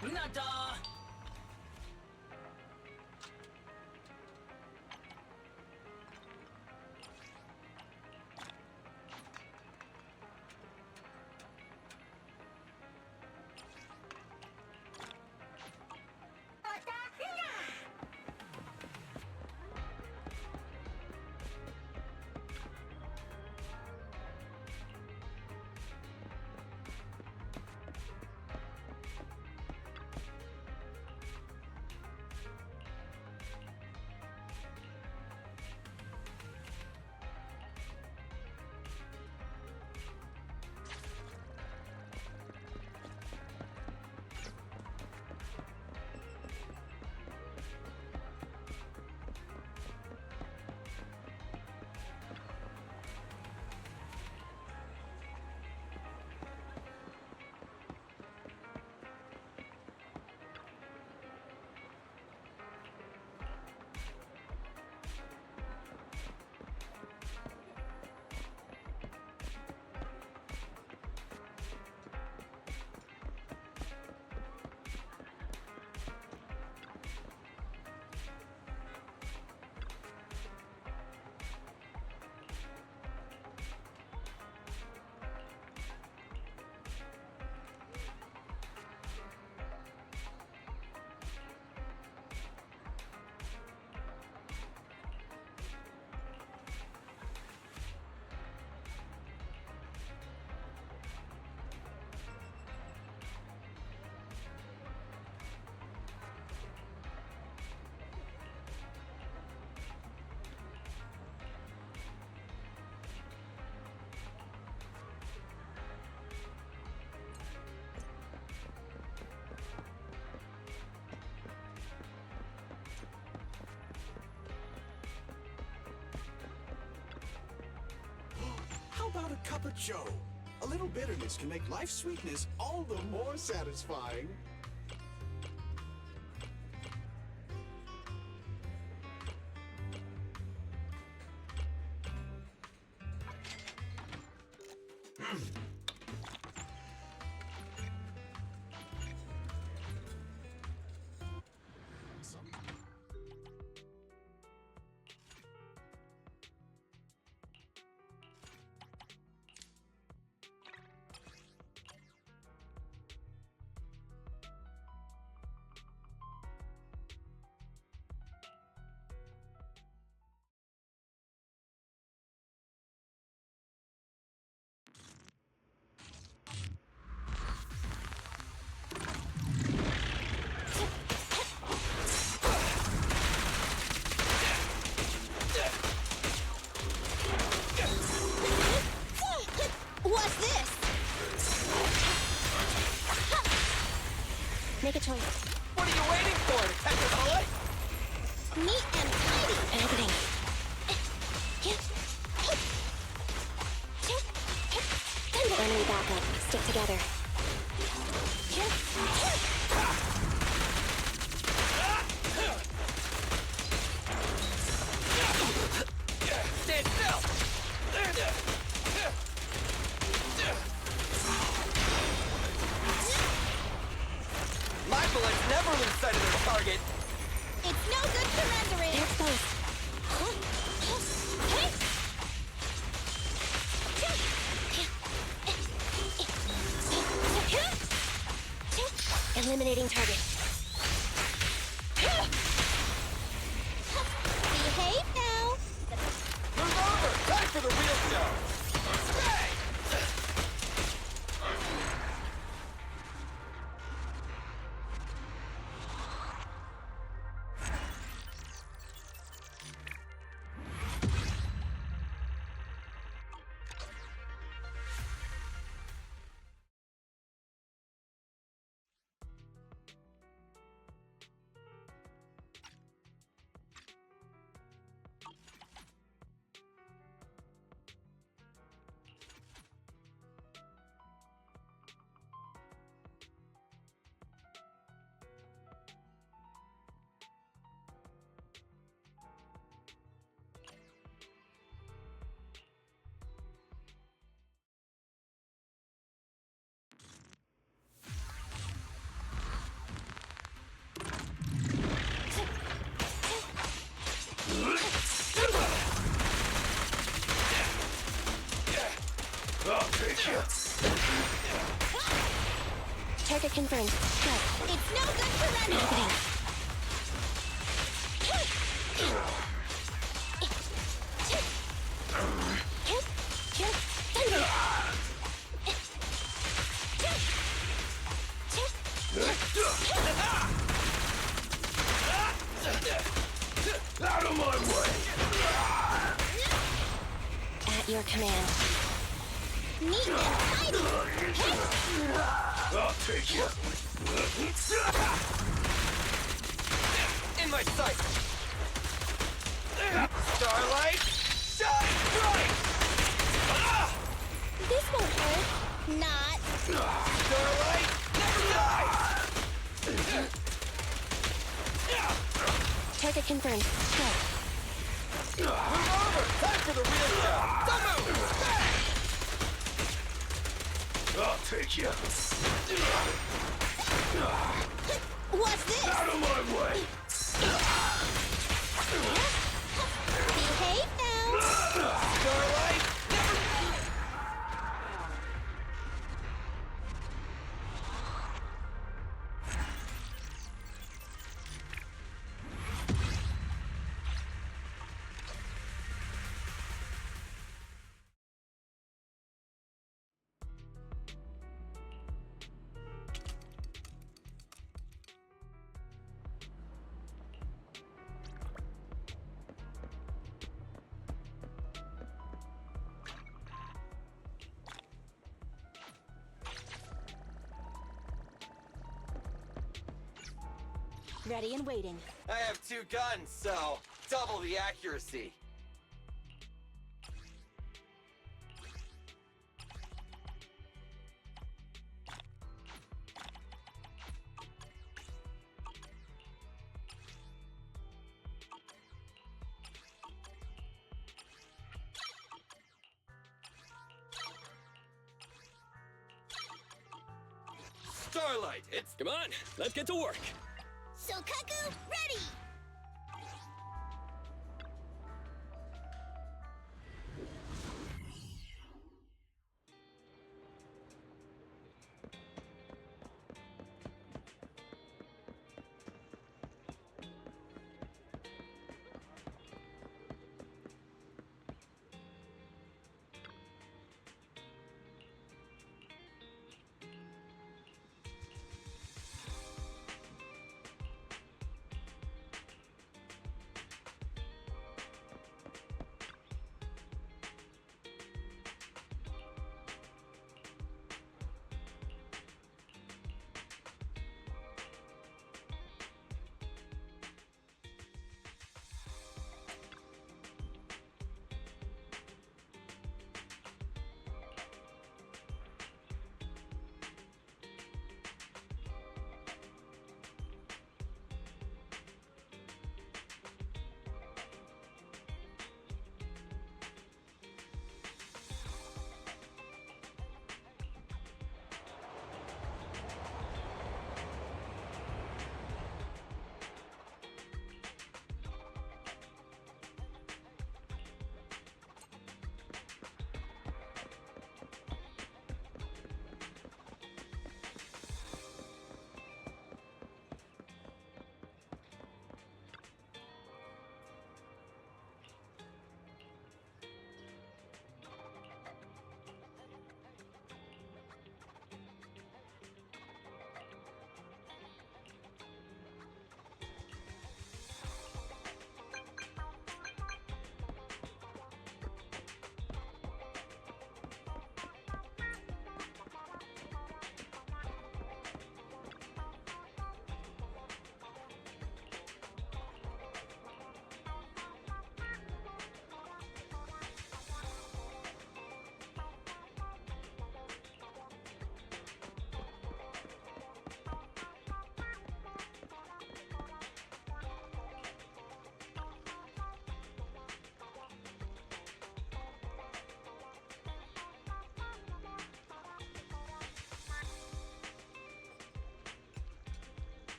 Hinata! How about a cup of joe? A little bitterness can make life's sweetness all the more satisfying. What's this? Make a choice. What are you waiting for? To catch a bullet? Neat and tidy. Editing. Enemy backup. Stick together. Stand still! My bullets never lose sight of their target! It's no good surrendering. They're exposed. Eliminating target. Behave now. Move over! Time for the real show! Bang! I'll take you. Target confirmed. Go. It's no good surrendering. Out of my way! At your command. Neat and tidy. I'll take you. In my sight. Starlight, shine bright. This won't hurt. Not. Starlight, never die. Target confirmed. Go. Move over. Time for the real job. Don't move. Bang. I'll take you. What's this? Out of my way. Behave now. Starlight, never. Ready and waiting. I have 2 guns, so double the accuracy. Starlight, it's... Come on, let's get to work. Sokaku, ready!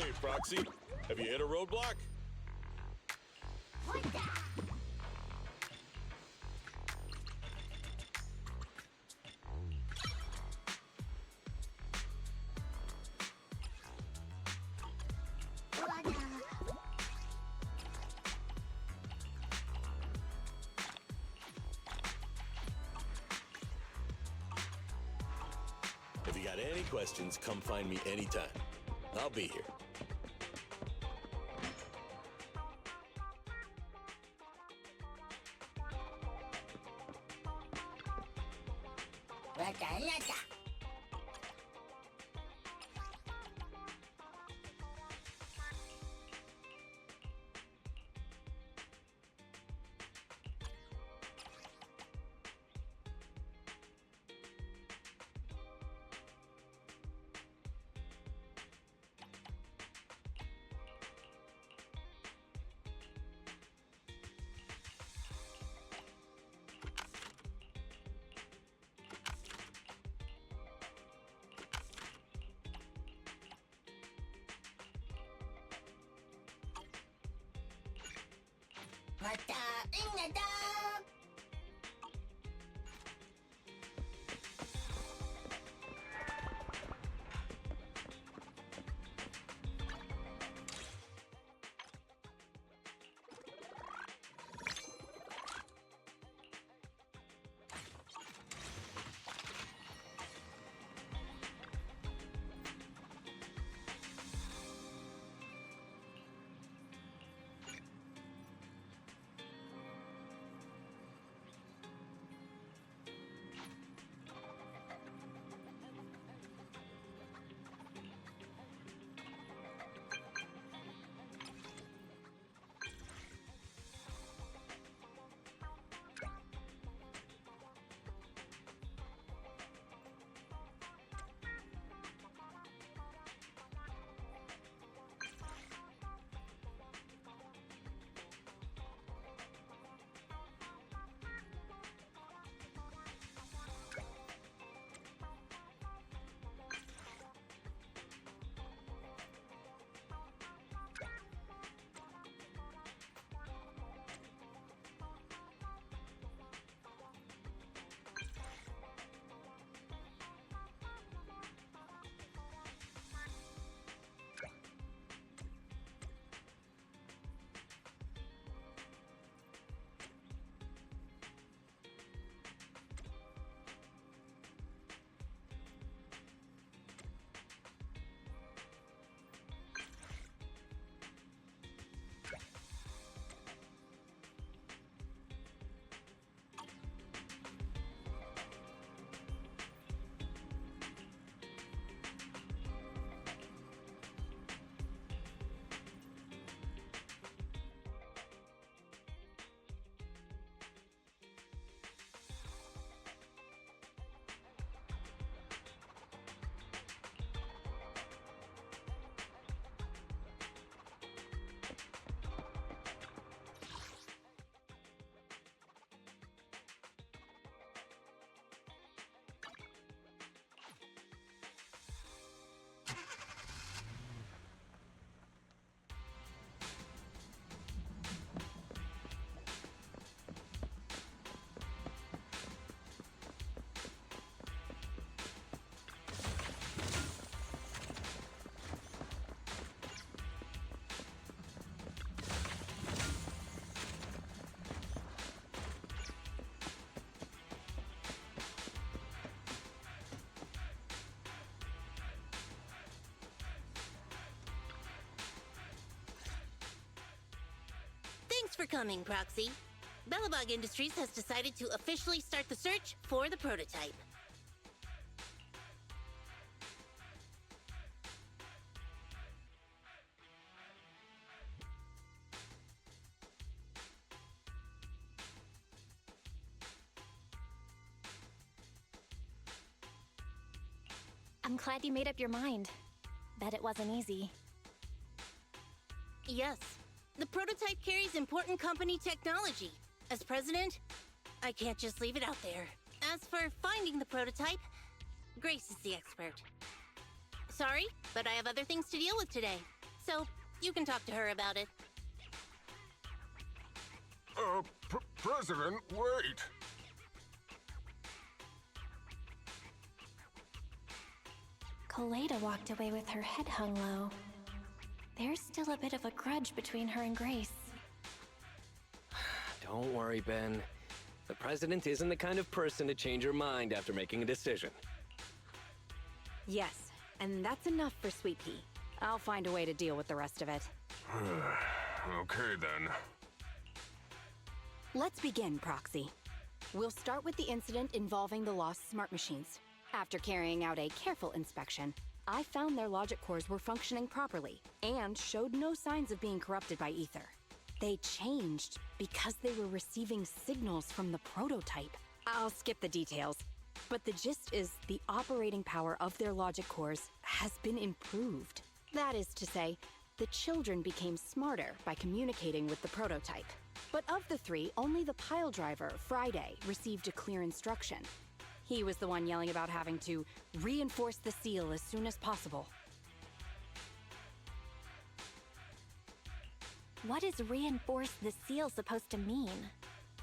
Hey, Proxy, have you hit a roadblock? If you got any questions, come find me anytime. I'll be here. Thanks for coming, Proxy. Bellabog Industries has decided to officially start the search for the prototype. I'm glad you made up your mind. Bet it wasn't easy. Yes, the prototype carries important company technology. As president, I can't just leave it out there. As for finding the prototype, Grace is the expert. Sorry, but I have other things to deal with today. So, you can talk to her about it. President, wait! Kaleda walked away with her head hung low. There's still a bit of a grudge between her and Grace. Don't worry, Ben. The president isn't the kind of person to change her mind after making a decision. Yes, and that's enough for Sweet Pea. I'll find a way to deal with the rest of it. Okay, then. Let's begin, Proxy. We'll start with the incident involving the lost smart machines. After carrying out a careful inspection, I found their logic cores were functioning properly and showed no signs of being corrupted by ether. They changed because they were receiving signals from the prototype. I'll skip the details, but the gist is the operating power of their logic cores has been improved. That is to say, the children became smarter by communicating with the prototype. But of the three, only the pile driver, Friday, received a clear instruction. He was the one yelling about having to reinforce the seal as soon as possible. What is reinforce the seal supposed to mean?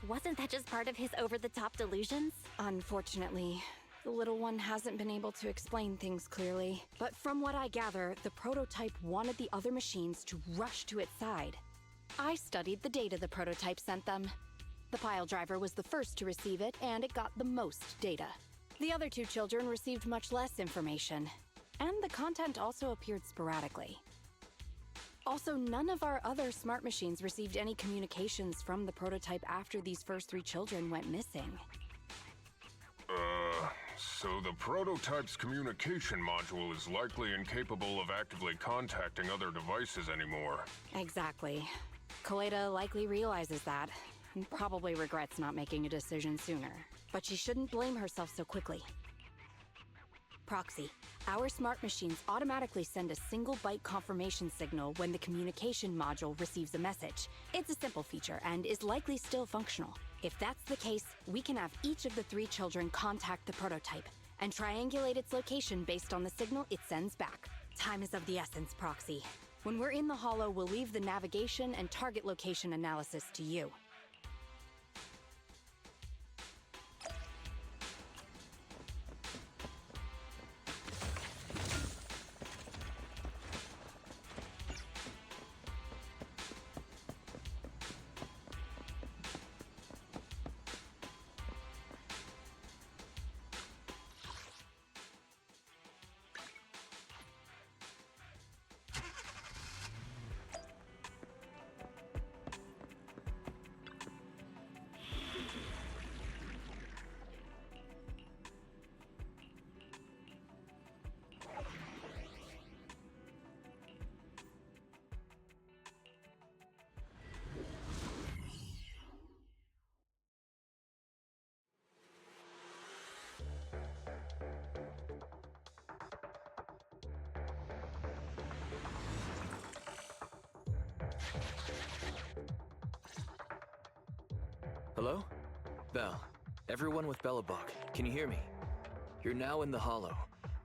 Wasn't that just part of his over-the-top delusions? Unfortunately, the little one hasn't been able to explain things clearly. But from what I gather, the prototype wanted the other machines to rush to its side. I studied the data the prototype sent them. The pile driver was the first to receive it, and it got the most data. The other two children received much less information, and the content also appeared sporadically. Also, none of our other smart machines received any communications from the prototype after these first three children went missing. So the prototype's communication module is likely incapable of actively contacting other devices anymore. Exactly. Kaleda likely realizes that, and probably regrets not making a decision sooner. But she shouldn't blame herself so quickly. Proxy, our smart machines automatically send a single byte confirmation signal when the communication module receives a message. It's a simple feature and is likely still functional. If that's the case, we can have each of the three children contact the prototype and triangulate its location based on the signal it sends back. Time is of the essence, Proxy. When we're in the Hollow, we'll leave the navigation and target location analysis to you. Hello? Belle. Everyone with Belobog, can you hear me? You're now in the Hollow,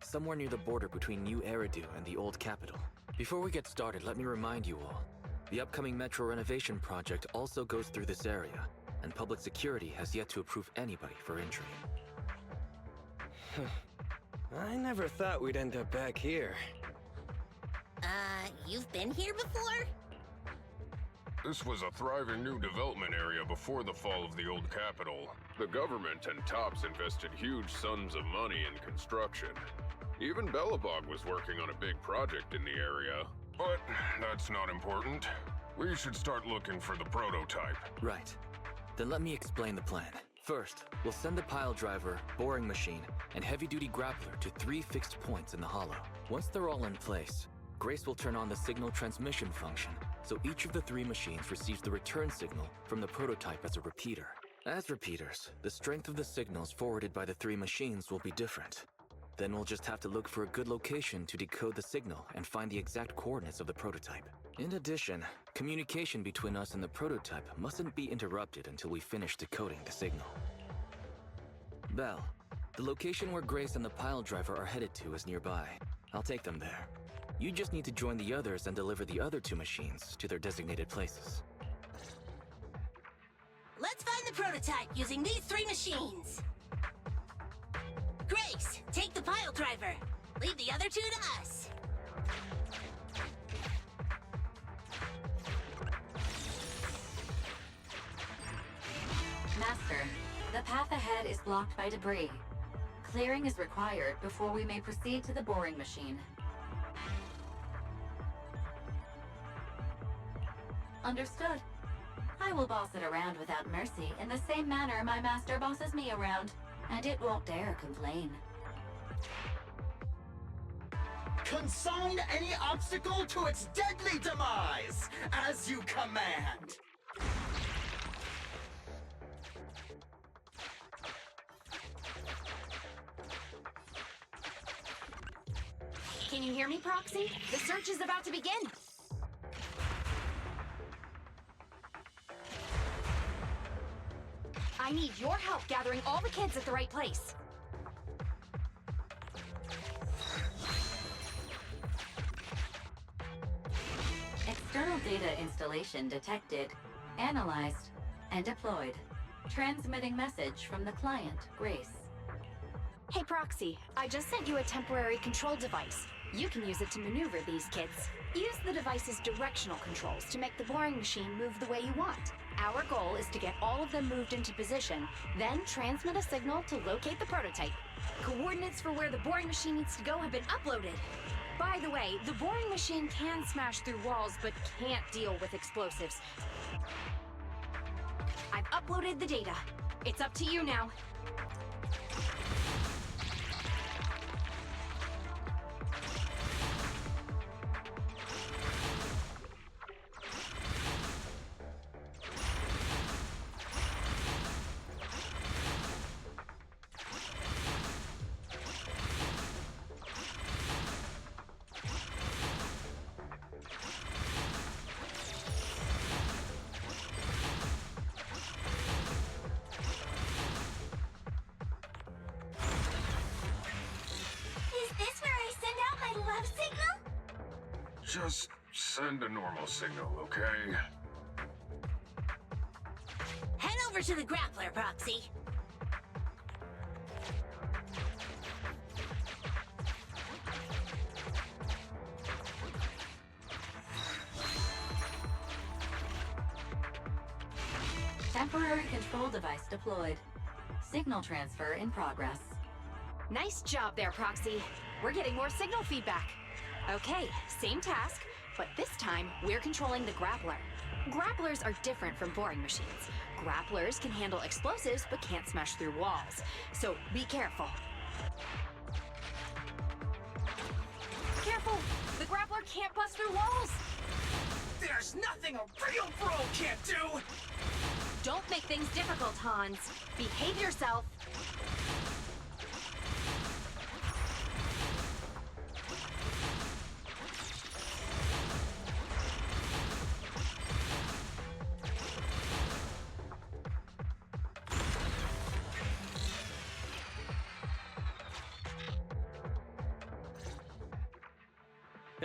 somewhere near the border between New Eridu and the Old Capital. Before we get started, let me remind you all, the upcoming metro renovation project also goes through this area, and public security has yet to approve anybody for entry. I never thought we'd end up back here. You've been here before? This was a thriving new development area before the fall of the old capital. The government and Tops invested huge sums of money in construction. Even Belobog was working on a big project in the area. But that's not important. We should start looking for the prototype. Right. Then let me explain the plan. First, we'll send the pile driver, boring machine, and heavy-duty grappler to 3 fixed points in the Hollow. Once they're all in place, Grace will turn on the signal transmission function, so each of the 3 machines receives the return signal from the prototype as a repeater. As repeaters, the strength of the signals forwarded by the 3 machines will be different. Then we'll just have to look for a good location to decode the signal and find the exact coordinates of the prototype. In addition, communication between us and the prototype mustn't be interrupted until we finish decoding the signal. Belle, the location where Grace and the pile driver are headed to is nearby. I'll take them there. You just need to join the others and deliver the other 2 machines to their designated places. Let's find the prototype using these 3 machines. Grace, take the pile driver. Leave the other 2 to us. Master, the path ahead is blocked by debris. Clearing is required before we may proceed to the boring machine. Understood. I will boss it around without mercy in the same manner my master bosses me around, and it won't dare complain. Consign any obstacle to its deadly demise, as you command. Can you hear me, Proxy? The search is about to begin. I need your help gathering all the kids at the right place. External data installation detected, analyzed, and deployed. Transmitting message from the client, Grace. Hey, Proxy, I just sent you a temporary control device. You can use it to maneuver these kids. Use the device's directional controls to make the boring machine move the way you want. Our goal is to get all of them moved into position, then transmit a signal to locate the prototype. Coordinates for where the boring machine needs to go have been uploaded. By the way, the boring machine can smash through walls, but can't deal with explosives. I've uploaded the data. It's up to you now. Just send a normal signal, okay? Head over to the grappler, Proxy. Temporary control device deployed. Signal transfer in progress. Nice job there, Proxy. We're getting more signal feedback. Okay, same task, but this time we're controlling the grappler. Grapplers are different from boring machines. Grapplers can handle explosives but can't smash through walls. So be careful. Careful! The grappler can't bust through walls! There's nothing a real bro can't do! Don't make things difficult, Hans. Behave yourself.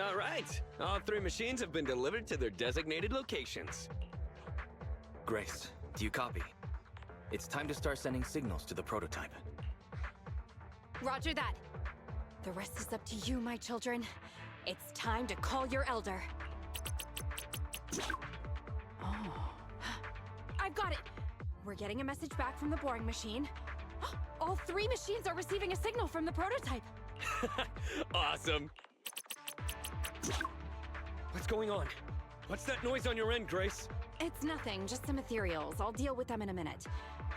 All right, all 3 machines have been delivered to their designated locations. Grace, do you copy? It's time to start sending signals to the prototype. Roger that. The rest is up to you, my children. It's time to call your elder. Oh. I've got it! We're getting a message back from the boring machine. All 3 machines are receiving a signal from the prototype. Awesome. What's going on? What's that noise on your end, Grace? It's nothing, just some ethereals. I'll deal with them in a minute.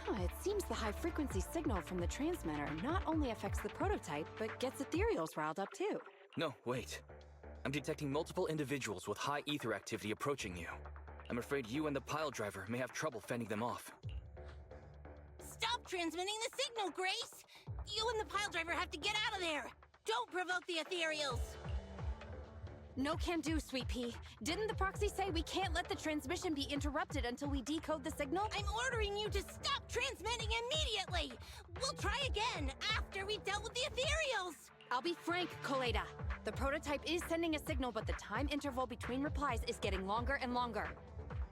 It seems the high-frequency signal from the transmitter not only affects the prototype, but gets ethereals riled up too. No, wait. I'm detecting multiple individuals with high ether activity approaching you. I'm afraid you and the pile driver may have trouble fending them off. Stop transmitting the signal, Grace! You and the pile driver have to get out of there! Don't provoke the ethereals! No can do, Sweet Pea. Didn't the proxy say we can't let the transmission be interrupted until we decode the signal? I'm ordering you to stop transmitting immediately! We'll try again after we've dealt with the ethereals! I'll be frank, Koleda. The prototype is sending a signal, but the time interval between replies is getting longer and longer.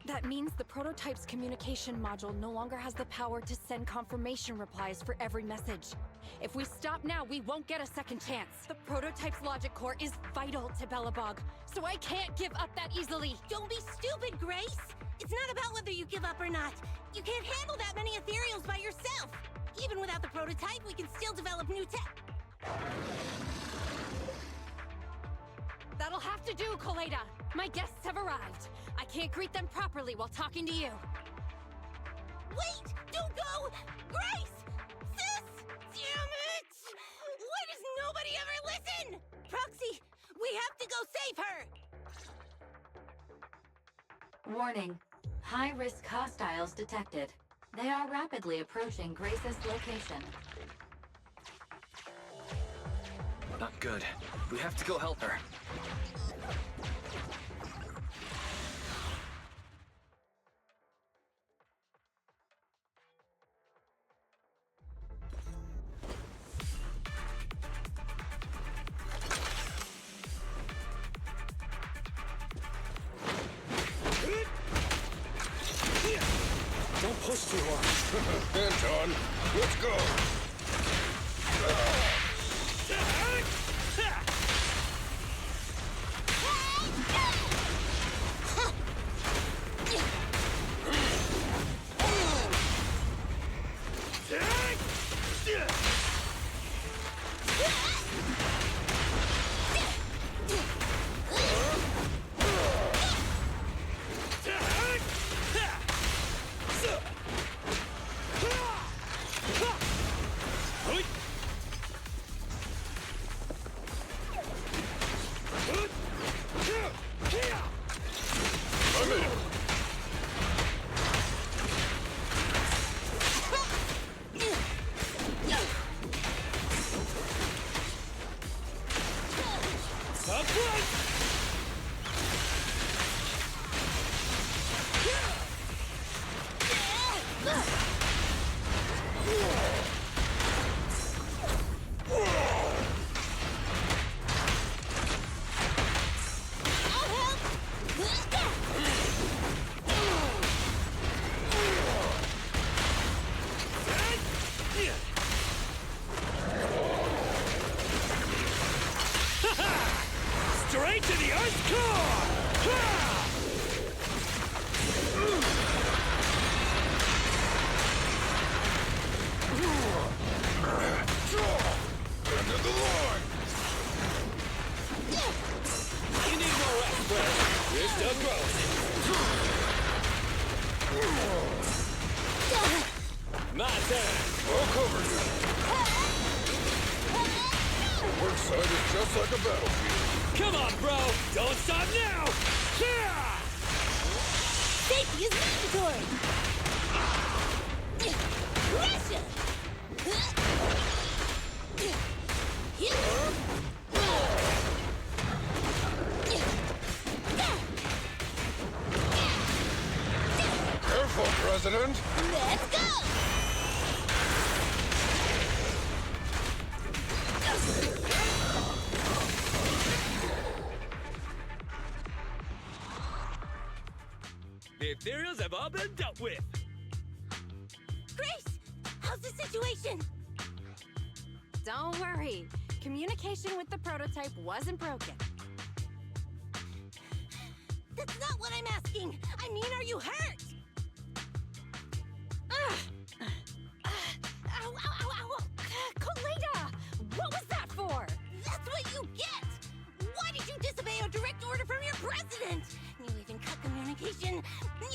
That means the prototype's communication module no longer has the power to send confirmation replies for every message. If we stop now, we won't get a second chance. The prototype's logic core is vital to Belobog, so I can't give up that easily. Don't be stupid, Grace! It's not about whether you give up or not. You can't handle that many ethereals by yourself. Even without the prototype, we can still develop new tech. That'll have to do, Koleda. My guests have arrived. I can't greet them properly while talking to you. Wait! Don't go! Grace! Sis! Damn it! Why does nobody ever listen? Proxy, we have to go save her! Warning. High-risk hostiles detected. They are rapidly approaching Grace's location. Not good. We have to go help her. Don't push too hard. Anton, let's go! Straight to the Earth's core! End of the line! You need more rest, bro. You're still growing. My turn. I'll cover you. Work side is just like a battlefield. Come on, bro. Don't stop now. Safety is mandatory! Russia! Careful, President! Let's go! The ethereals have all been dealt with. Grace! How's the situation? Don't worry. Communication with the prototype wasn't broken. That's not what I'm asking! I mean, are you hurt? Ow, ow, ow, ow! Koleda! What was that for? That's what you get! Why did you disobey a direct order from your president? You even cut communication.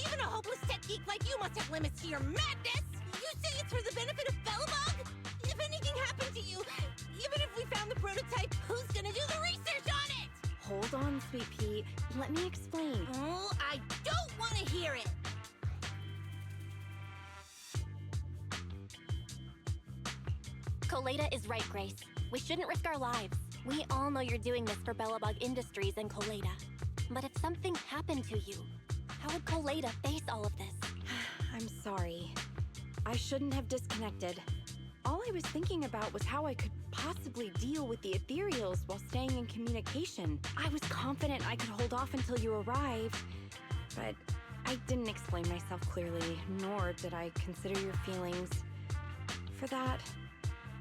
Even a hopeless tech geek like you must have limits to your madness! You say it's for the benefit of Belobog? If anything happened to you, even if we found the prototype, who's gonna do the research on it? Hold on, Sweet Pea. Let me explain. Oh, I don't want to hear it! Koleda is right, Grace. We shouldn't risk our lives. We all know you're doing this for Belobog Industries and Koleda. But if something happened to you, how would Koleda face all of this? I'm sorry. I shouldn't have disconnected. All I was thinking about was how I could possibly deal with the ethereals while staying in communication. I was confident I could hold off until you arrived, but I didn't explain myself clearly, nor did I consider your feelings. For that,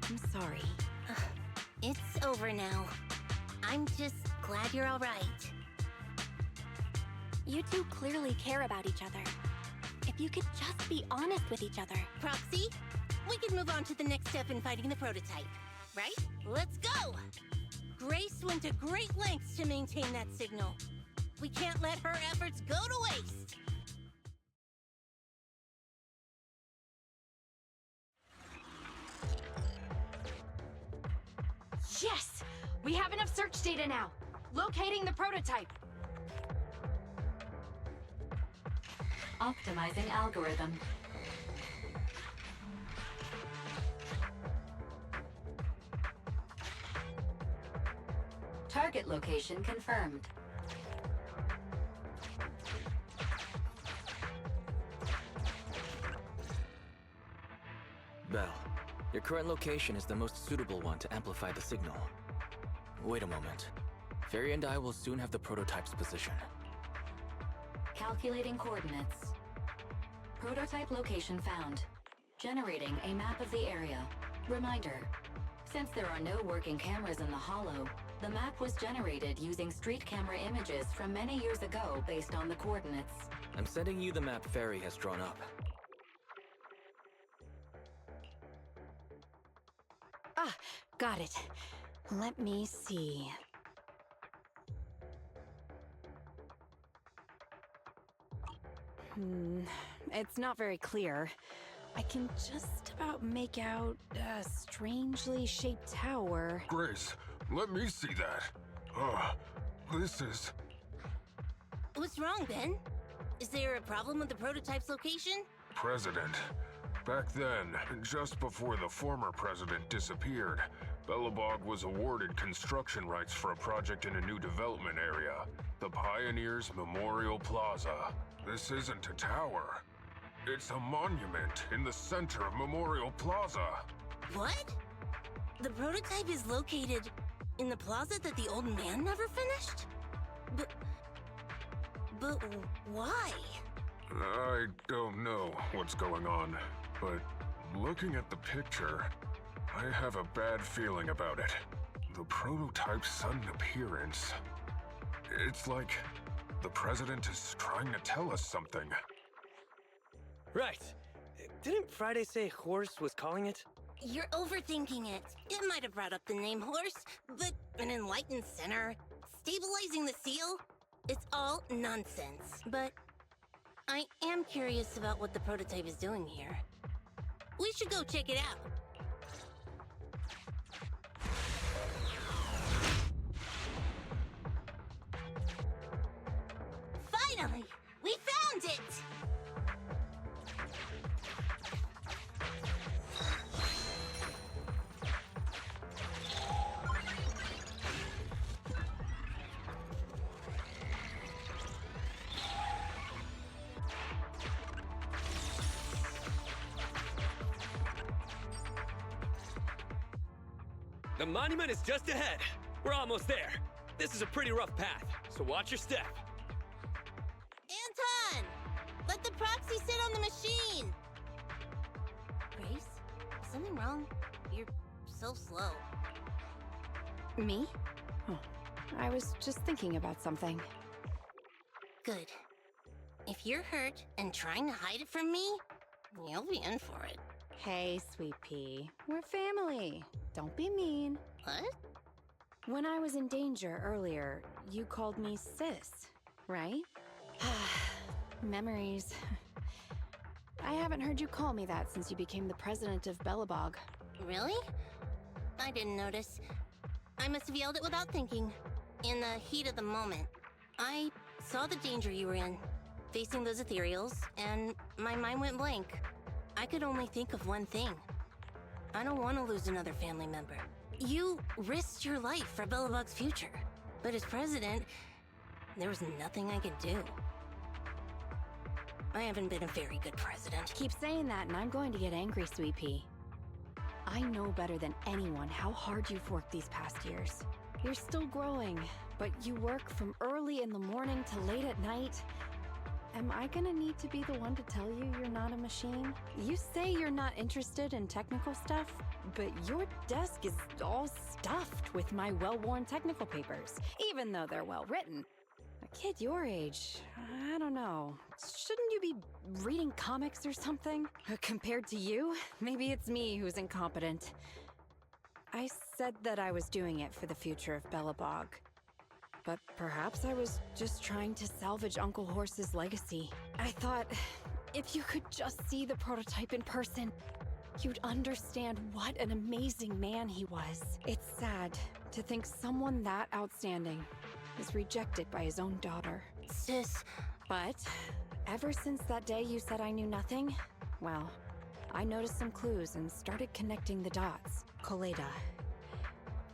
I'm sorry. It's over now. I'm just glad you're all right. You two clearly care about each other. If you could just be honest with each other. Proxy, we can move on to the next step in fighting the prototype, right? Let's go! Grace went to great lengths to maintain that signal. We can't let her efforts go to waste. Yes! We have enough search data now. Locating the prototype. Optimizing algorithm. Target location confirmed. Belle, your current location is the most suitable one to amplify the signal. Wait a moment. Fairy and I will soon have the prototype's position. Calculating coordinates. Prototype location found. Generating a map of the area. Reminder, since there are no working cameras in the hollow, the map was generated using street camera images from many years ago based on the coordinates. I'm sending you the map Fairy has drawn up. Ah, got it. Let me see. It's not very clear. I can just about make out a strangely shaped tower. Grace, let me see that. This is... What's wrong, Ben? Is there a problem with the prototype's location? President. Back then, just before the former president disappeared, Belobog was awarded construction rights for a project in a new development area, the Pioneers Memorial Plaza. This isn't a tower. It's a monument in the center of Memorial Plaza. What? The prototype is located in the plaza that the old man never finished? But why? I don't know what's going on, but looking at the picture, I have a bad feeling about it. The prototype's sudden appearance. It's like the president is trying to tell us something. Right. Didn't Friday say Horse was calling it? You're overthinking it. It might have brought up the name Horse, but an enlightened center, stabilizing the seal, it's all nonsense. But I am curious about what the prototype is doing here. We should go check it out. Finally! We found it! The monument is just ahead. We're almost there. This is a pretty rough path, so watch your step. Anton! Let the proxy sit on the machine! Grace? Is something wrong? You're so slow. Me? Oh, I was just thinking about something. Good. If you're hurt and trying to hide it from me, you'll be in for it. Hey, Sweet Pea. We're family. Don't be mean. What? When I was in danger earlier, you called me sis, right? Memories. I haven't heard you call me that since you became the president of Belobog. Really? I didn't notice. I must have yelled it without thinking. In the heat of the moment. I saw the danger you were in, facing those ethereals, and my mind went blank. I could only think of one thing. I don't want to lose another family member. You risked your life for Belobog's future, but as president, there was nothing I could do. I haven't been a very good president. Keep saying that and I'm going to get angry, Sweet Pea. I know better than anyone how hard you've worked these past years. You're still growing, but you work from early in the morning to late at night. Am I gonna need to be the one to tell you you're not a machine? You say you're not interested in technical stuff, but your desk is all stuffed with my well-worn technical papers, even though they're well-written. A kid your age, I don't know. Shouldn't you be reading comics or something? Compared to you, maybe it's me who's incompetent. I said that I was doing it for the future of Belobog. But perhaps I was just trying to salvage Uncle Horse's legacy. I thought, if you could just see the prototype in person, you'd understand what an amazing man he was. It's sad to think someone that outstanding is rejected by his own daughter. Sis. But ever since that day you said I knew nothing, well, I noticed some clues and started connecting the dots. Koleida,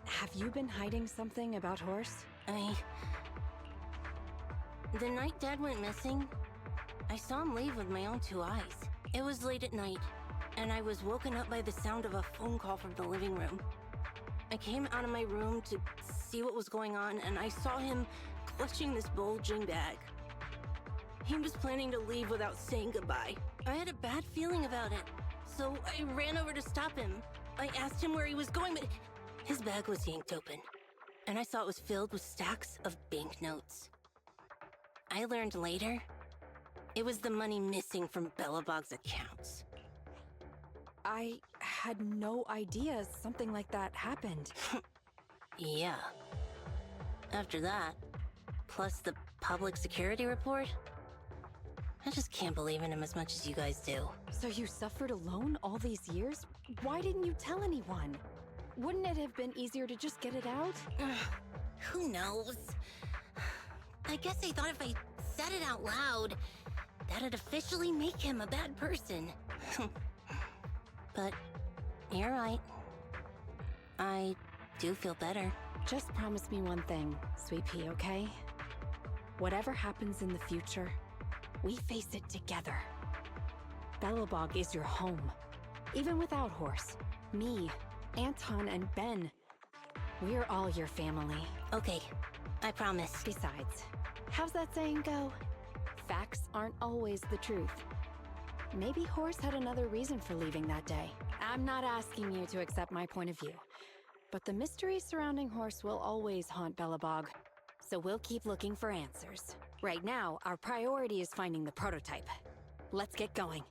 have you been hiding something about Horse? The night Dad went missing, I saw him leave with my own 2 eyes. It was late at night, and I was woken up by the sound of a phone call from the living room. I came out of my room to see what was going on, and I saw him clutching this bulging bag. He was planning to leave without saying goodbye. I had a bad feeling about it, so I ran over to stop him. I asked him where he was going, but his bag was yanked open, and I saw it was filled with stacks of banknotes. I learned later, it was the money missing from Belobog's accounts. I had no idea something like that happened. Yeah. After that, plus the public security report, I just can't believe in him as much as you guys do. So you suffered alone all these years? Why didn't you tell anyone? Wouldn't it have been easier to just get it out? Who knows? I guess I thought if I said it out loud, that'd officially make him a bad person. But you're right. I do feel better. Just promise me one thing, Sweet Pea, okay? Whatever happens in the future, we face it together. Belobog is your home. Even without Horse, me, Anton, and Ben, we're all your family. Okay, I promise. Besides, how's that saying go? Facts aren't always the truth. Maybe Horse had another reason for leaving that day. I'm not asking you to accept my point of view, but the mystery surrounding Horse will always haunt Belobog, so we'll keep looking for answers. Right now, our priority is finding the prototype. Let's get going.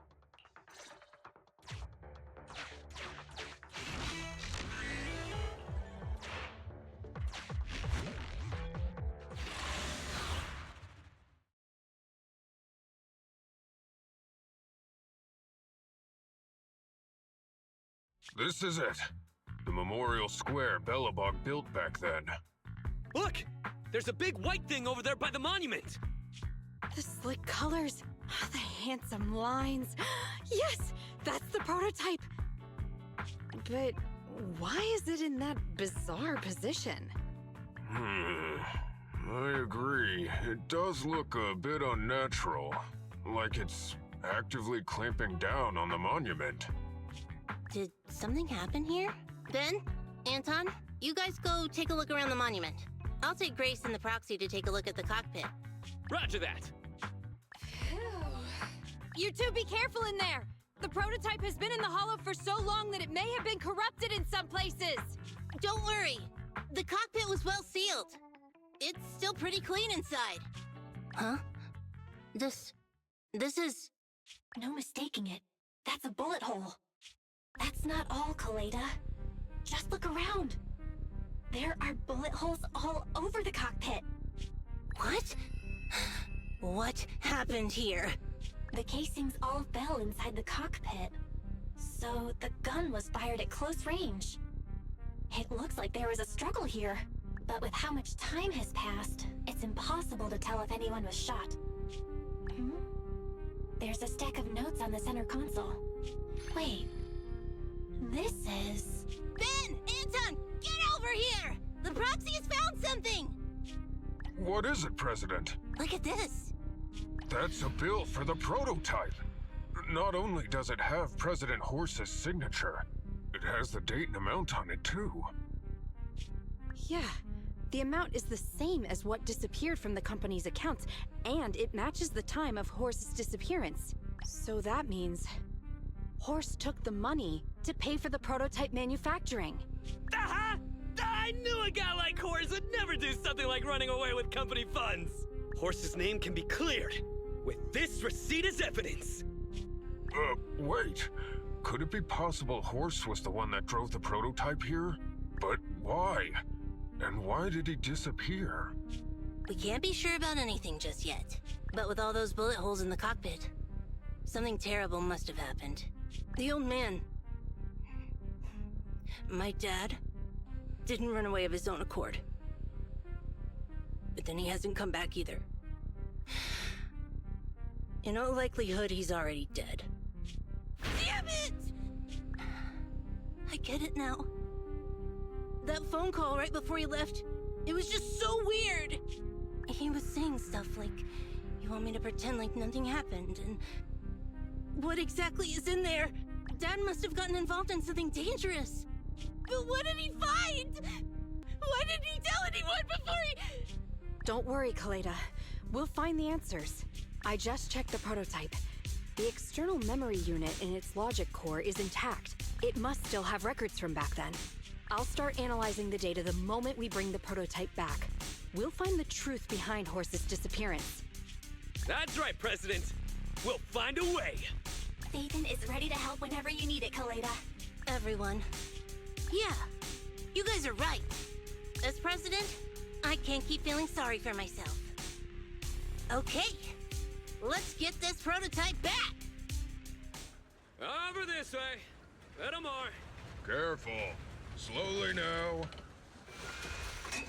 This is it. The memorial square Belobog built back then. Look! There's a big white thing over there by the monument! The slick colors, the handsome lines. Yes, that's the prototype. But why is it in that bizarre position? I agree. It does look a bit unnatural. Like it's actively clamping down on the monument. Did something happen here? Ben? Anton? You guys go take a look around the monument. I'll take Grace and the proxy to take a look at the cockpit. Roger that! You two be careful in there! The prototype has been in the hollow for so long that it may have been corrupted in some places! Don't worry. The cockpit was well sealed. It's still pretty clean inside. Huh? This is... No mistaking it. That's a bullet hole. That's not all, Koleida. Just look around. There are bullet holes all over the cockpit. What? What happened here? The casings all fell inside the cockpit. So the gun was fired at close range. It looks like there was a struggle here. But with how much time has passed, it's impossible to tell if anyone was shot. There's a stack of notes on the center console. Wait. This is... Ben! Anton! Get over here! The proxy has found something! What is it, President? Look at this. That's a bill for the prototype. Not only does it have President Horse's signature, It has the date and amount on it, too. Yeah, the amount is the same as what disappeared from the company's accounts, and it matches the time of Horse's disappearance. So that means Horse took the money to pay for the prototype manufacturing. Aha! I knew a guy like Horse would never do something like running away with company funds. Horse's name can be cleared with this receipt as evidence. Wait. Could it be possible Horse was the one that drove the prototype here? But why? And why did he disappear? We can't be sure about anything just yet. But with all those bullet holes in the cockpit, something terrible must have happened. The old man, my dad, didn't run away of his own accord. But then he hasn't come back either. In all likelihood, he's already dead. Damn it! I get it now. That phone call right before he left, it was just so weird. He was saying stuff like, you want me to pretend like nothing happened, and what exactly is in there? Dad must have gotten involved in something dangerous. But what did he find? Why didn't he tell anyone before he... Don't worry, Kaleda. We'll find the answers. I just checked the prototype. The external memory unit in its logic core is intact. It must still have records from back then. I'll start analyzing the data the moment we bring the prototype back. We'll find the truth behind Horse's disappearance. That's right, President. We'll find a way. Thaden is ready to help whenever you need it, Kaleda. Everyone. Yeah, you guys are right. As president, I can't keep feeling sorry for myself. Okay, let's get this prototype back! Over this way. Little more. Careful. Slowly now.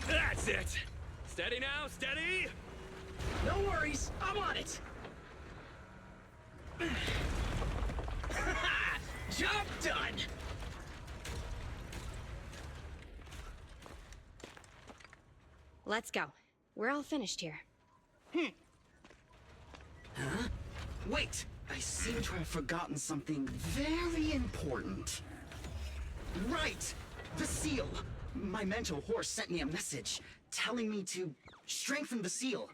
That's it. Steady now, steady. No worries, I'm on it. Job done. Let's go. We're all finished here. Huh? Wait, I seem to have forgotten something very important. Right! The seal! My mentor Horse sent me a message telling me to strengthen the seal.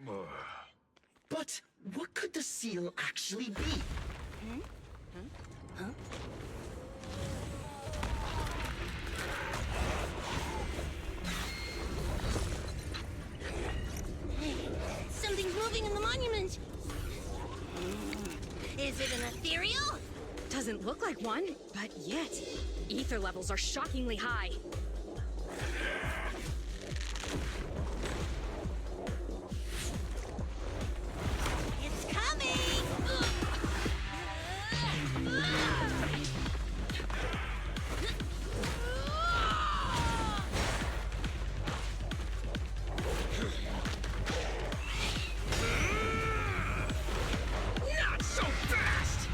But what could the seal actually be? Hey, something's moving in the monument! Is it an ethereal? Doesn't look like one, but yet, ether levels are shockingly high. It's coming! Not so fast!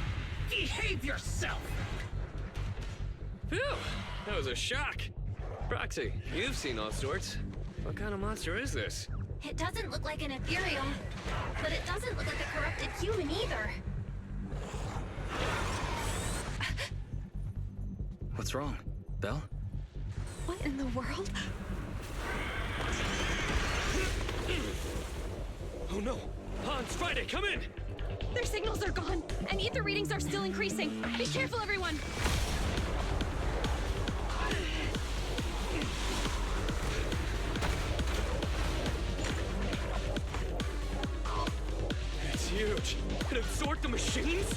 Behave yourself! Phew, that was a shock. Proxy, you've seen all sorts. What kind of monster is this? It doesn't look like an ethereal, but it doesn't look like a corrupted human either. What's wrong? Belle? What in the world? Oh no! Hans, Friday, come in! Their signals are gone, and ether readings are still increasing. Be careful, everyone! It's huge. It absorbed the machines?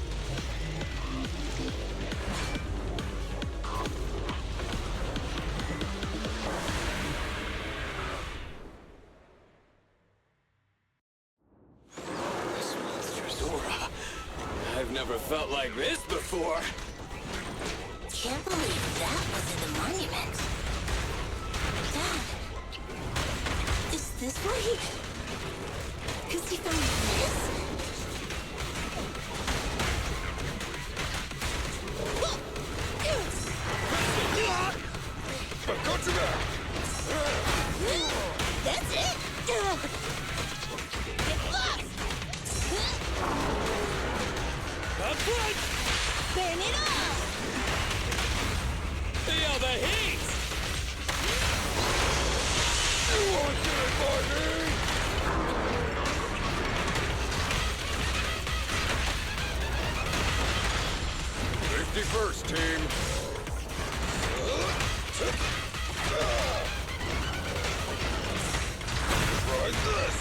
This monster's aura. I've never felt like this before. Can't believe that was in the monument. Dad, is this where he... Cause he found this? Got you there! That's it! Get lost! Up front! Burn it off! The Feel the heat! You won't get it by me! 51st team. Try this.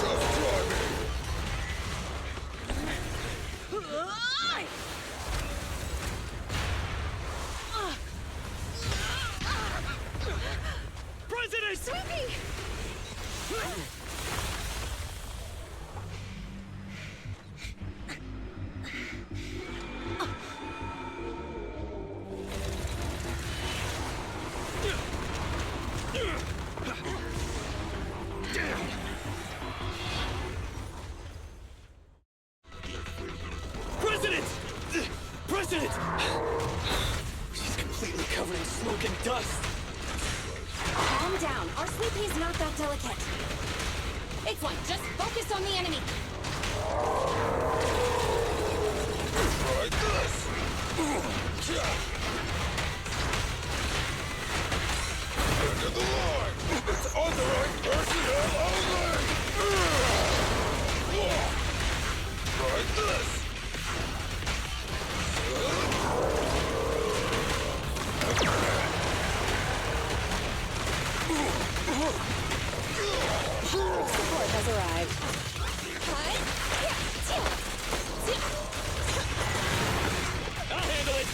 Just try me. President! Sweepy! President! President! She's completely covered in smoke and dust. Calm down. Our Sweet Pea's not that delicate. It's like, just focus on the enemy. Try this. End of the line. It's authorized personnel only. Try this. Support has arrived. I'll handle it!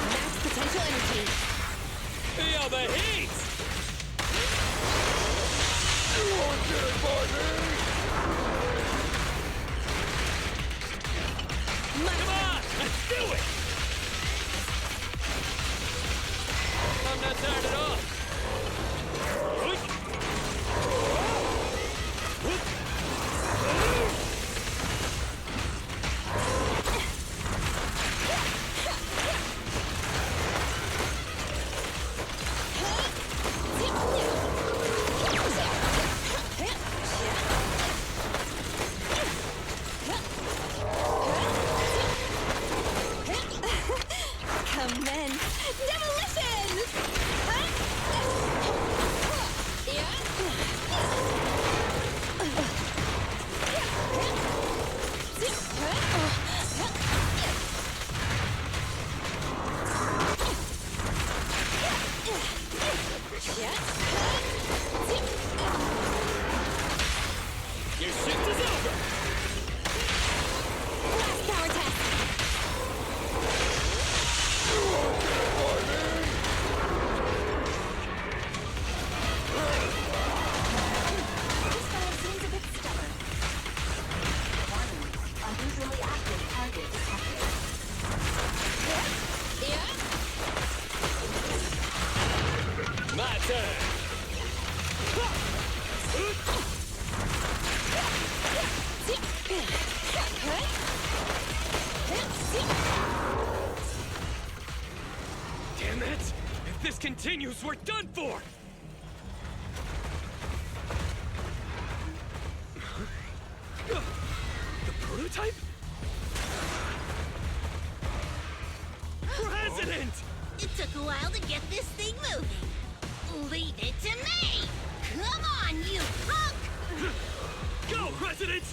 Max potential energy. Feel the heat! You won't get it by me. Come on! Let's do it! I'm not tired at all. Commence demolition! Your shift is over! Last power test! You won't get it by me. This fellow seems a bit stubborn. Warning, unusually active target detected. My turn! Damn it! If this continues, we're done for! The prototype? President! It took a while to get this thing moving. Leave it to me! Come on, you punk! Go, President!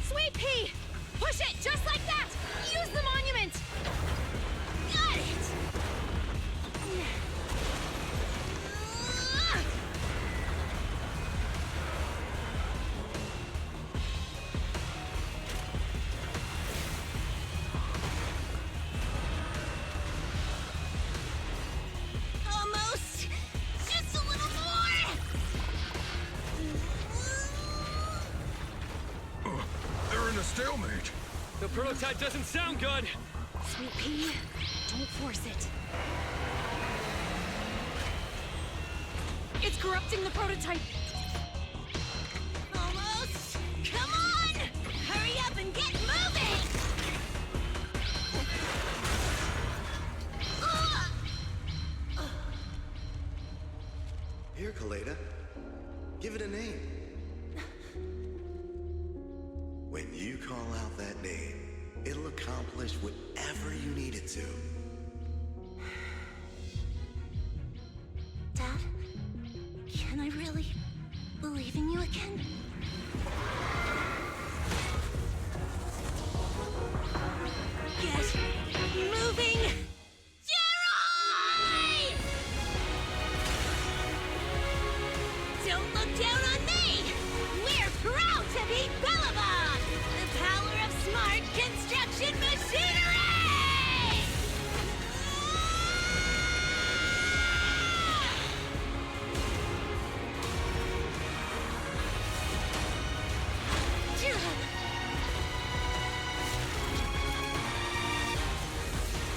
Sweet pea! Push it just like that! Use the monument! Got it! Almost! Just a little more! They're in a stalemate. The prototype doesn't sound good! Sweet Pea, Don't force it. It's corrupting the prototype! Almost! Come on! Hurry up and get moving! Here, Kaleda. Give it a name. When you call out that name, it'll accomplish whatever you need it to. Dad, can I really believe in you again? Get moving! Gerard! Don't look down on me! We're proud to be Bellabog! The power of smart construction machinery!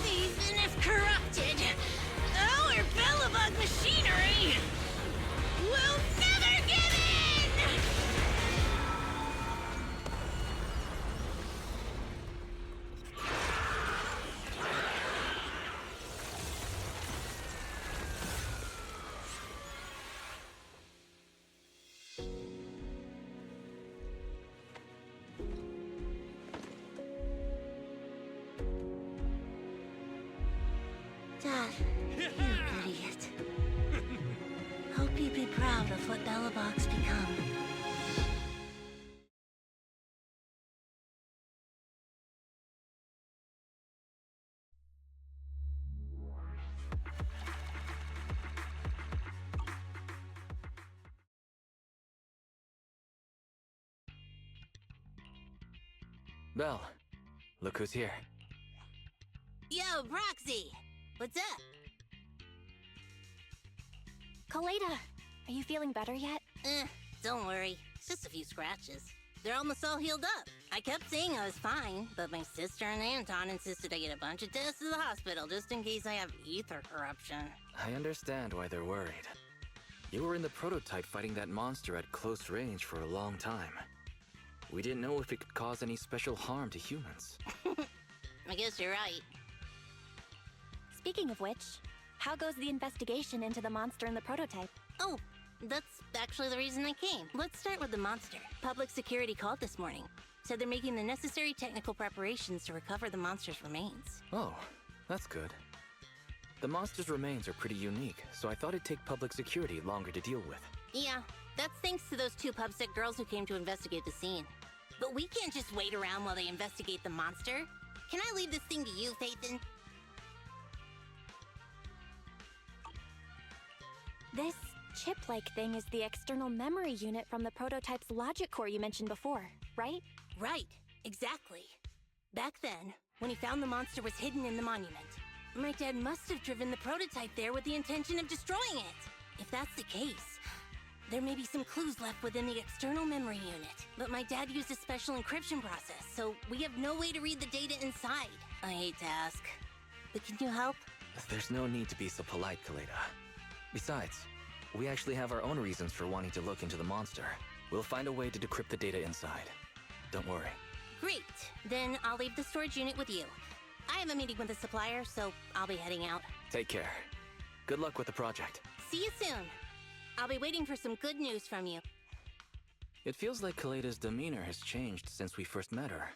Even if corrupted, our Bellabog machinery will never give in! Dad, you idiot. Hope you'd be proud of what Bellabog's become. Belle, look who's here. Yo, Proxy! What's up? Kaleda, are you feeling better yet? Don't worry. It's just a few scratches. They're almost all healed up. I kept saying I was fine, but my sister and Anton insisted I get a bunch of tests to the hospital just in case I have ether corruption. I understand why they're worried. You were in the prototype fighting that monster at close range for a long time. We didn't know if it could cause any special harm to humans. I guess you're right. Speaking of which, how goes the investigation into the monster in the prototype? Oh, that's actually the reason I came. Let's start with the monster. Public security called this morning. Said they're making the necessary technical preparations to recover the monster's remains. Oh, that's good. The monster's remains are pretty unique, so I thought it'd take public security longer to deal with. Yeah, that's thanks to those two pubsec girls who came to investigate the scene. But we can't just wait around while they investigate the monster. Can I leave this thing to you, Phaethon? This chip-like thing is the external memory unit from the prototype's logic core you mentioned before, right? Right, exactly. Back then, when he found the monster was hidden in the monument, my dad must have driven the prototype there with the intention of destroying it. If that's the case, there may be some clues left within the external memory unit. But my dad used a special encryption process, so we have no way to read the data inside. I hate to ask, but can you help? There's no need to be so polite, Kaleda. Besides, we actually have our own reasons for wanting to look into the monster. We'll find a way to decrypt the data inside. Don't worry. Great. Then I'll leave the storage unit with you. I have a meeting with the supplier, so I'll be heading out. Take care. Good luck with the project. See you soon. I'll be waiting for some good news from you. It feels like Kaleda's demeanor has changed since we first met her.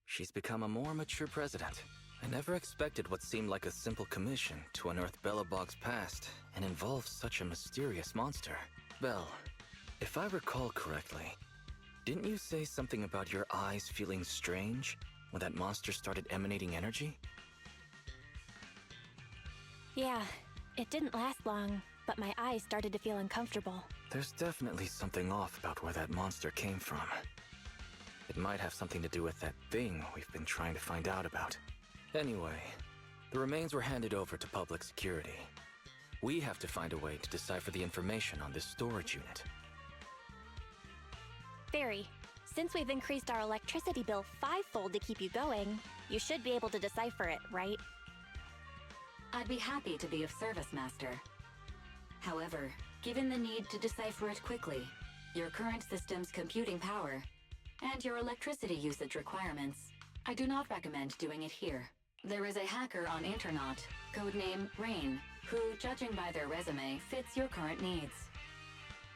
She's become a more mature president. I never expected what seemed like a simple commission to unearth Bellabog's past and involve such a mysterious monster. Belle, if I recall correctly, didn't you say something about your eyes feeling strange when that monster started emanating energy? Yeah, it didn't last long, but my eyes started to feel uncomfortable. There's definitely something off about where that monster came from. It might have something to do with that thing we've been trying to find out about. Anyway, the remains were handed over to public security. We have to find a way to decipher the information on this storage unit. Fairy, since we've increased our electricity bill 5-fold to keep you going, you should be able to decipher it, right? I'd be happy to be of service, Master. However, given the need to decipher it quickly, your current system's computing power, and your electricity usage requirements, I do not recommend doing it here. There is a hacker on Internaut, codename Rain, who, judging by their resume, fits your current needs.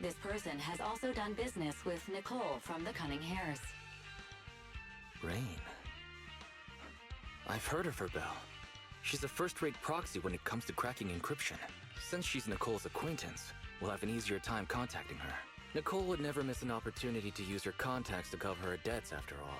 This person has also done business with Nicole from the Cunning Hares. Rain. I've heard of her, Belle. She's a first-rate proxy when it comes to cracking encryption. Since she's Nicole's acquaintance, we'll have an easier time contacting her. Nicole would never miss an opportunity to use her contacts to cover her debts, after all.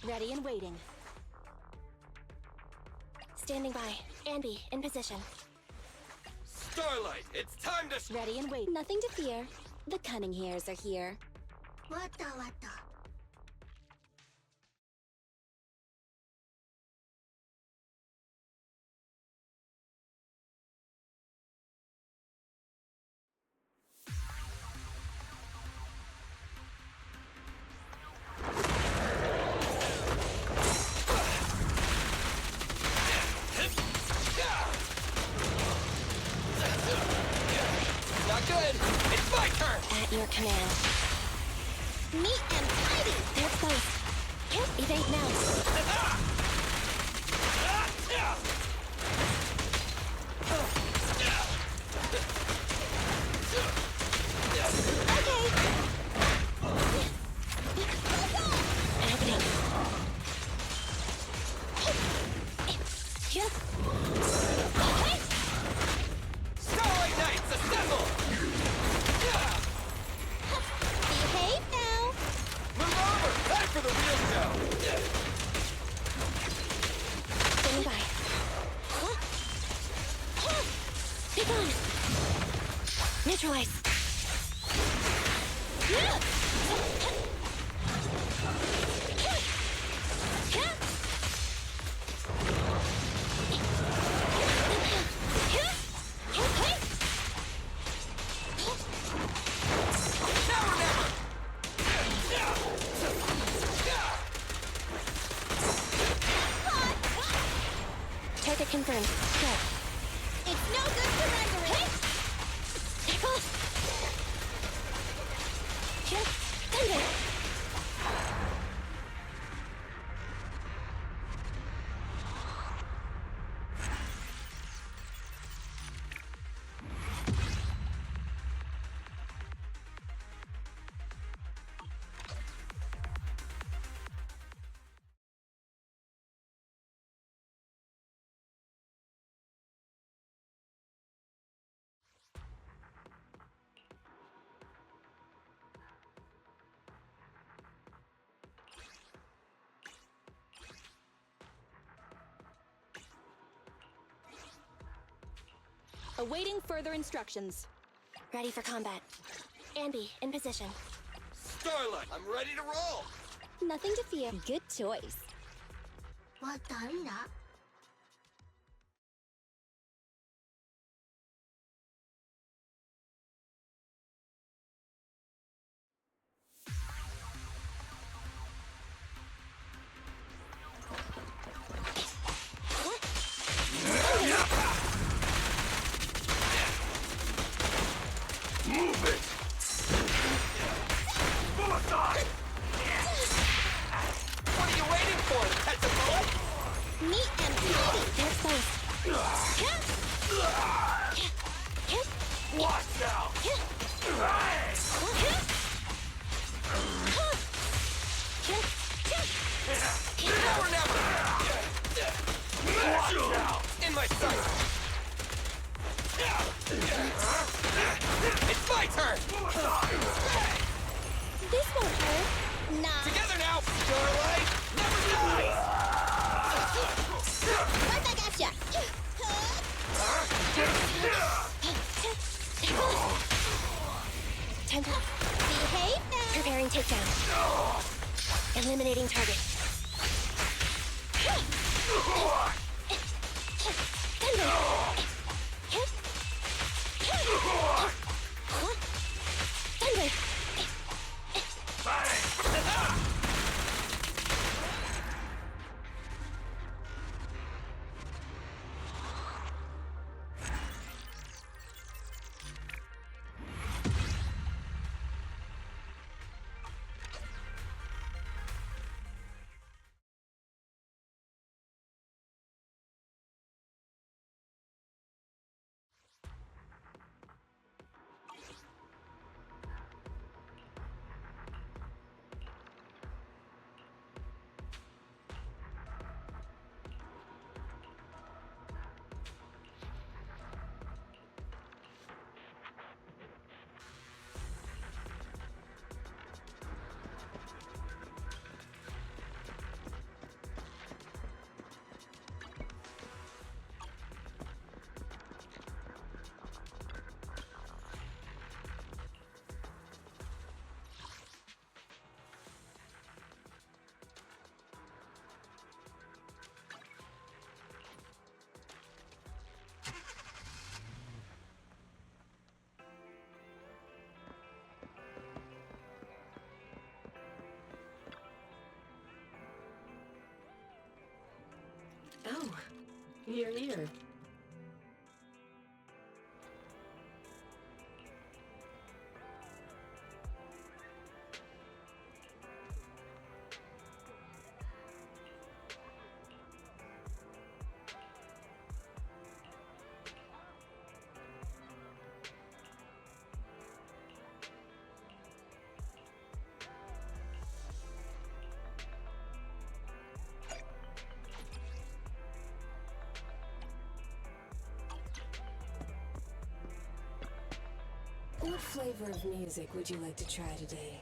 Ready and waiting. Standing by. Andy, in position. Starlight, it's time to... Ready and wait. Nothing to fear. The cunning hairs are here. Wata wata. Not good! It's my turn! At your command. Neat and tidy! They're close. Can't evade now. Okay. Happening. Yep. Starlight Knights, assemble! Behave now. Move over! Time for the real show! Standing by. Be gone. Neutralize. Target confirmed. Go. It's no good surrendering. Take off. Thunder. Awaiting further instructions. Ready for combat. Andy, in position. Starlight, I'm ready to roll! Nothing to fear. Good choice. What done? Move it! Bullseye! What are you waiting for? Catch a bullet? Neat and tidy. They're close. Watch out! Now or never! Watch out! In my sight! It's my turn! This won't hurt. Nah. Together now! Starlight never dies! Right back at ya. Time to behave now. Preparing takedown. Eliminating target. Thunder. Hear, hear. What flavor of music would you like to try today?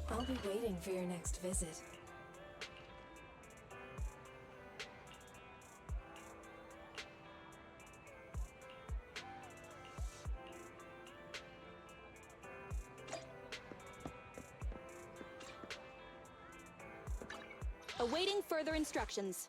I'll be waiting for your next visit. Awaiting further instructions.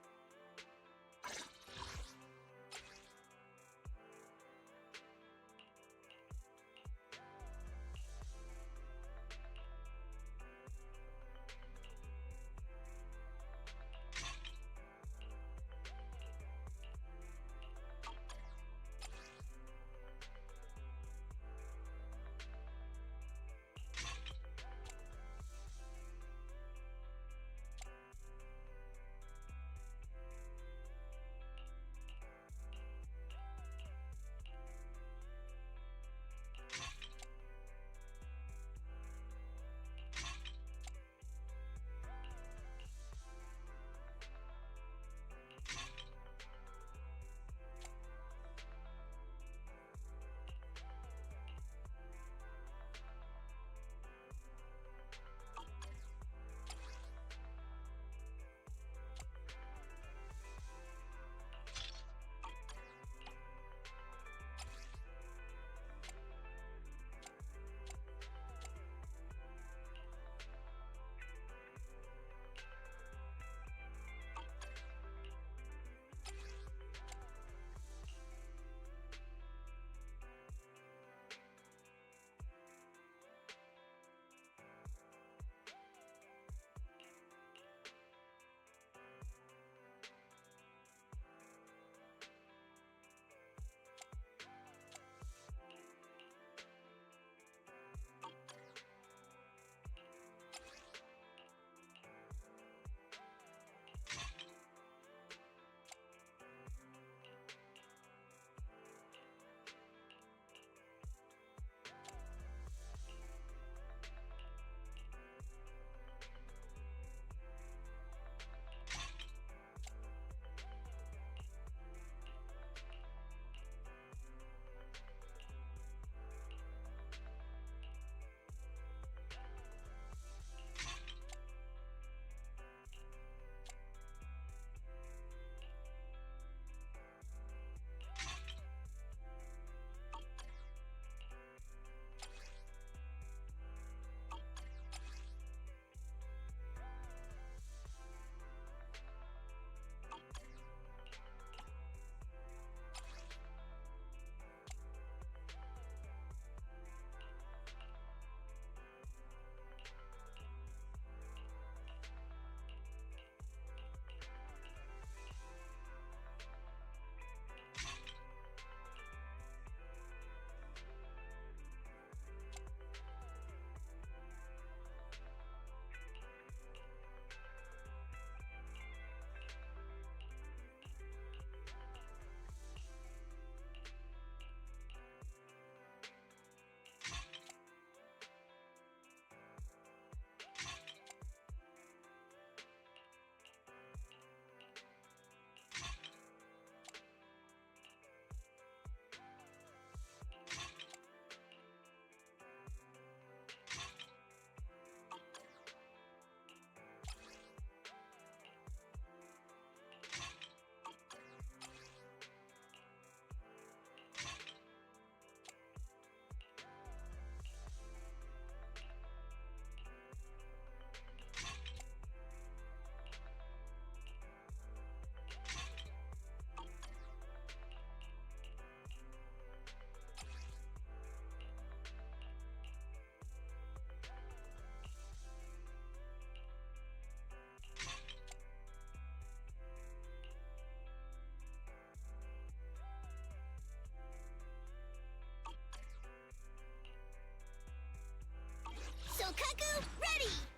Kaku, ready!